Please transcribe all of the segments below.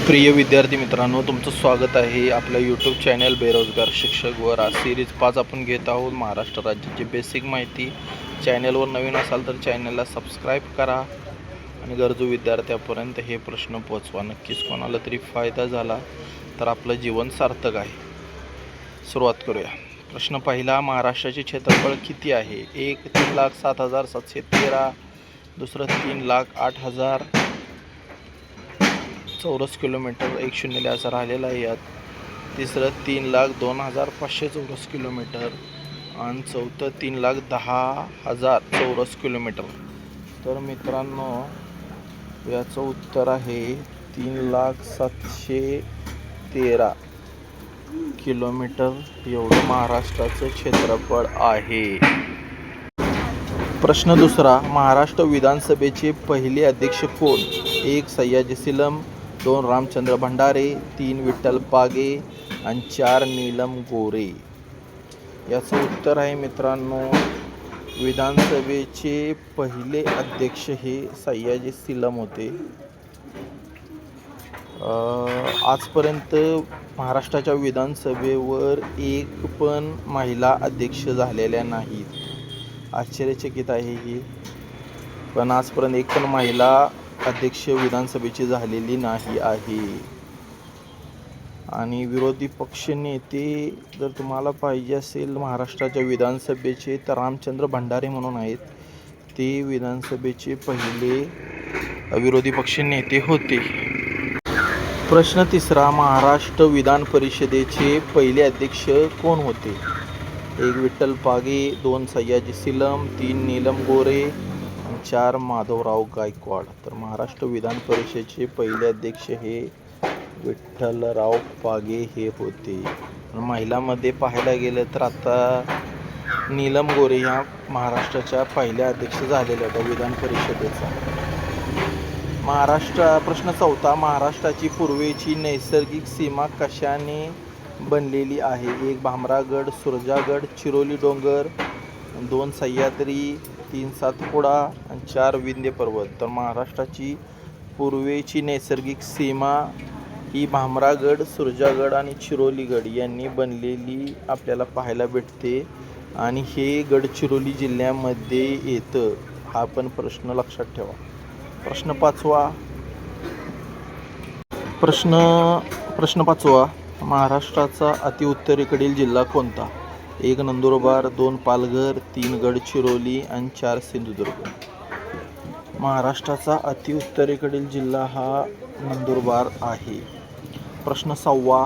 प्रिय विद्यार्थी मित्रांनो, तुमचं स्वागत आहे आपल्या यूट्यूब चॅनल बेरोजगार शिक्षक वर. आज सिरीज 5 आपण घेत आहोत महाराष्ट्र राज्याची बेसिक माहिती. चॅनलवर नवीन असाल तर चॅनलला सबस्क्राईब करा आणि गरजू विद्यार्थ्यांपर्यंत हे प्रश्न पोहोचवा. नक्कीच कोणाला तरी फायदा झाला तर आपलं जीवन सार्थक आहे. सुरुवात करूया. प्रश्न पहिला, महाराष्ट्राचे क्षेत्रफळ किती आहे? 1 3,07,713, दुसरं 3,08,000 चौरस किलोमीटर, 1 0 लिहायचा राहिलेला आहे यात. तिसरं 3,02,500 चौरस किलोमीटर आणि चौथं 3,10,000 चौरस किलोमीटर. तर मित्रांनो, याचं उत्तर आहे 3,0713 किलोमीटर एवढं महाराष्ट्राचं क्षेत्रफळ आहे. प्रश्न दुसरा, महाराष्ट्र विधानसभेचे पहिले अध्यक्ष कोण? 1 सयाजी सीलम, 2 रामचंद्र भंडारे, 3 विठ्ठल पागे आणि 4 नीलम गोरे. याचं उत्तर आहे मित्रांनो, विधानसभेचे पहिले अध्यक्ष हे सयाजी सीलम होते. आजपर्यंत महाराष्ट्राच्या विधानसभेवर एक पण महिला अध्यक्ष झालेल्या नाहीत. आश्चर्यचकित आहे ही, पण आजपर्यंत एक पण महिला अध्यक्ष विधानसभेची झालेली नाही आहे. आणि विरोधी पक्ष नेते जर तुम्हाला पाहिजे असेल महाराष्ट्राच्या विधानसभेचे, तर रामचंद्र भंडारे म्हणून आहेत. ते विधानसभेचे पहिले विरोधी पक्ष नेते होते. प्रश्न तिसरा, महाराष्ट्र विधान परिषदेचे पहिले अध्यक्ष कोण होते? 1 विठ्ठल पागे, 2 सयाजी सीलम, 3 नीलम गोरे आणि 4 माधवराव गायकवाड. तर महाराष्ट्र विधान परिषदेचे पहिले अध्यक्ष हे विठ्ठलराव पागे हे होते. महिलांमध्ये पाहायला गेलं तर आता नीलम गोरे ह्या महाराष्ट्राच्या पहिल्या अध्यक्ष झालेल्या होत्या विधान परिषदेचा. प्रश्न चौथा, महाराष्ट्राची पूर्वेची नैसर्गिक सीमा कशाने बनलेली आहे? 1 भामरागड, सुरजागड, चिरोली डोंगर, 2 सह्याद्री, 3 सातपुडा आणि 4 विंध्य पर्वत. तर महाराष्ट्राची पूर्वेची नैसर्गिक सीमा ही भामरागड, सुरजागड आणि चिरोलीगड यांनी बनलेली आपल्याला पाहायला भेटते आणि हे गडचिरोली जिल्ह्यामध्ये येतं. हा पण प्रश्न लक्षात ठेवा. प्रश्न पाचवा, महाराष्ट्राचा अतिउत्तरेकडील जिल्हा कोणता? 1 नंदुरबार, 2 पालघर, 3 गडचिरोली आणि 4 सिंधुदुर्ग. महाराष्ट्राचा अतिउत्तरेकडील जिल्हा हा नंदुरबार आहे. प्रश्न 6,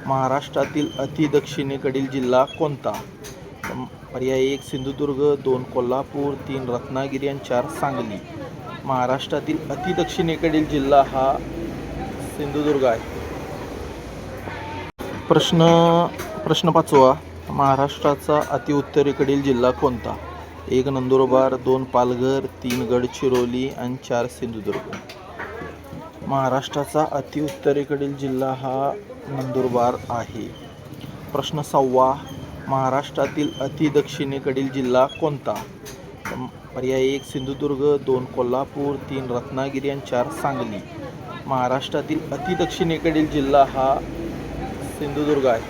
महाराष्ट्रातील अतिदक्षिणेकडील जिल्हा कोणता? पर्याय 1 सिंधुदुर्ग, 2 कोल्हापूर, 3 रत्नागिरी आणि 4 सांगली. महाराष्ट्रातील अतिदक्षिणेकडील जिल्हा हा सिंधुदुर्ग आहे. प्रश्न 5, महाराष्ट्राचा अतिउत्तरेकडील जिल्हा कोणता? 1 नंदुरबार, 2 पालघर, 3 गडचिरोली आणि 4 सिंधुदुर्ग. महाराष्ट्राचा अतिउत्तरेकडील जिल्हा हा नंदुरबार आहे. प्रश्न 6, महाराष्ट्रातील अतिदक्षिणेकडील जिल्हा कोणता? पर्याय 1 सिंधुदुर्ग, 2 कोल्हापूर, 3 रत्नागिरी आणि 4 सांगली. महाराष्ट्रातील अतिदक्षिणेकडील जिल्हा हा सिंधुदुर्ग आहे.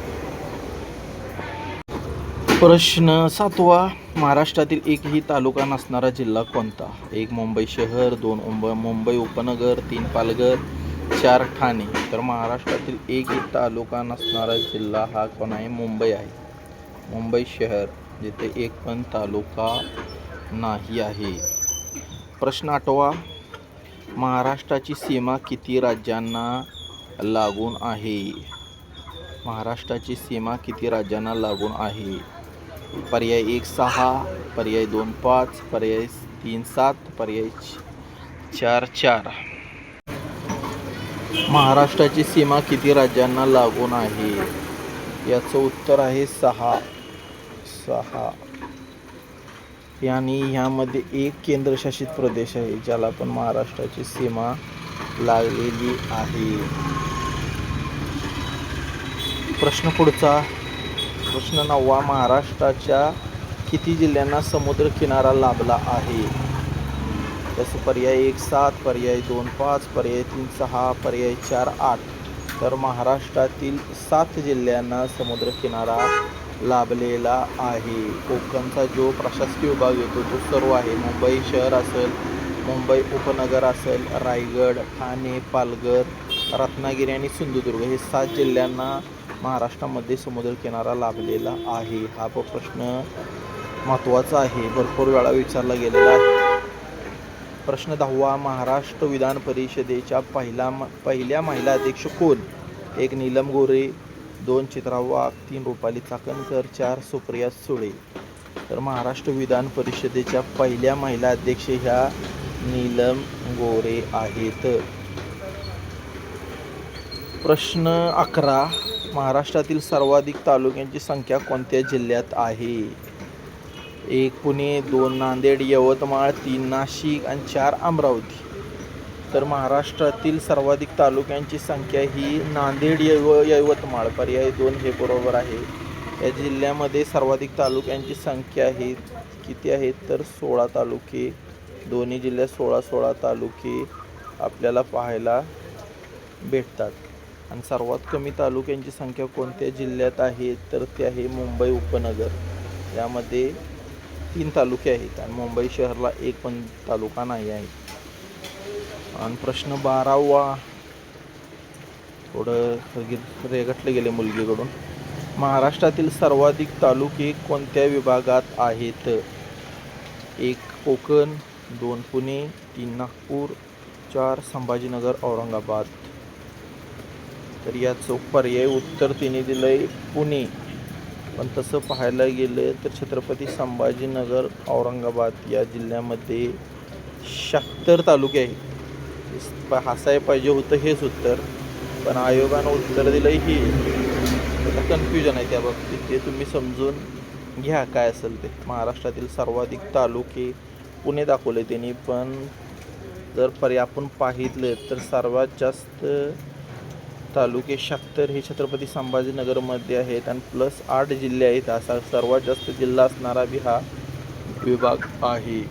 प्रश्न 7, महाराष्ट्रातील एकही तालुका नसणारा जिल्हा कोणता? 1 मुंबई शहर, 2 मुंबई उपनगर, 3 पालघर, 4 ठाणे. तर महाराष्ट्रातील एकही तालुका नसणारा जिल्हा हा कोण आहे? मुंबई आहे. मुंबई शहर, जिथे एक पण तालुका नाही आहे. प्रश्न 8, महाराष्ट्राची सीमा किती राज्यांना लागून आहे? महाराष्ट्राची सीमा किती राज्यांना लागून आहे? पर्याय 1 6, पर्याय 2 5, पर्याय 3 7, पर्याय 4 4. महाराष्ट्राची सीमा किती राज्यांना लागून आहे? याचं उत्तर आहे 6. आणि ह्यामध्ये एक केंद्रशासित प्रदेश आहे ज्याला पण महाराष्ट्राची सीमा लागलेली आहे. प्रश्न 9, महाराष्ट्राच्या किती जिल्ह्यांना समुद्र किनारा लाभला आहे? जसं पर्याय 1 7, पर्याय 2 5, पर्याय 3 6, पर्याय 4 8. तर महाराष्ट्रातील 7 जिल्ह्यांना समुद्रकिनारा लाभलेला आहे. कोकणचा जो प्रशासकीय विभाग येतो तो सर्व आहे. मुंबई शहर असेल, मुंबई उपनगर असेल, रायगड, ठाणे, पालघर, रत्नागिरी आणि सिंधुदुर्ग हे 7 जिल्ह्यांना महाराष्ट्रामध्ये समुद्रकिनारा लाभलेला आहे. हा प्रश्न महत्त्वाचा आहे, भरपूर वेळा विचारला गेलेला आहे. प्रश्न 10वा. महाराष्ट्र विधान परिषदेच्या पहिल्या महिला अध्यक्ष कोण? 1 नीलम गोरे, 2 चित्रा वाघ, 3 रुपाली चाकणकर, 4 सुप्रिया सुळे. तर महाराष्ट्र विधान परिषदेच्या पहिल्या महिला अध्यक्ष ह्या नीलम गोरे आहेत. प्रश्न 11. महाराष्ट्रातील सर्वाधिक तालुक्यांची संख्या कोणत्या जिल्ह्यात आहे? 1 पुणे, 2 नांदेड, यवतमाळ, 3 नाशिक आणि 4 अमरावती. तर महाराष्ट्रातील सर्वाधिक तालुक्यांची संख्या ही नांदेड यवतमाळ पर्याय 2 हे बरोबर आहे. या जिल्ह्यामध्ये सर्वाधिक तालुक्यांची संख्या आहे किती आहेत तर 16 तालुके. दोन्ही जिल्ह्यात 16 तालुके आपल्याला पाहायला भेटतात. आणि सर्वात कमी तालुक्यांची संख्या कोणत्या जिल्ह्यात आहे तर ते आहे मुंबई उपनगर. यामध्ये 3 तालुके आहेत आणि मुंबई शहराला 1 पण तालुका नाही आहे. आणि प्रश्न 12वा थोडं रेगटले गेले मुलगीकडून. महाराष्ट्रातील सर्वाधिक तालुके कोणत्या विभागात आहेत? 1 कोकण, 2 पुणे, 3 नागपूर, 4 संभाजीनगर, औरंगाबाद. तर याचं पर्याय उत्तर तिने दिलं आहे पुणे. पण तसं पाहायला गेलं तर छत्रपती संभाजीनगर, औरंगाबाद या जिल्ह्यामध्ये 76 तालुके आहेत. हसाय पाहिजे होतं हेच उत्तर, पण आयोगानं उत्तर दिलं ही. कन्फ्युजन आहे त्या बाबतीत, ते तुम्ही समजून घ्या काय असेल ते. महाराष्ट्रातील सर्वाधिक तालुके पुणे दाखवले त्यांनी, पण जर आपण पाहिलं तर सर्वात जास्त तालुके 76 हे छत्रपती संभाजीनगरमध्ये आहेत आणि प्लस 8 जिल्हे आहेत. असा सर्वात जास्त जिल्हा असणारा बी हा विभाग आहे.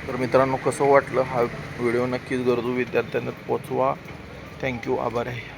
तर मित्रांनो, कसं वाटलं हा व्हिडिओ नक्कीच गरजू विद्यार्थ्यांना पोचवा. थँक्यू, आभार आहे.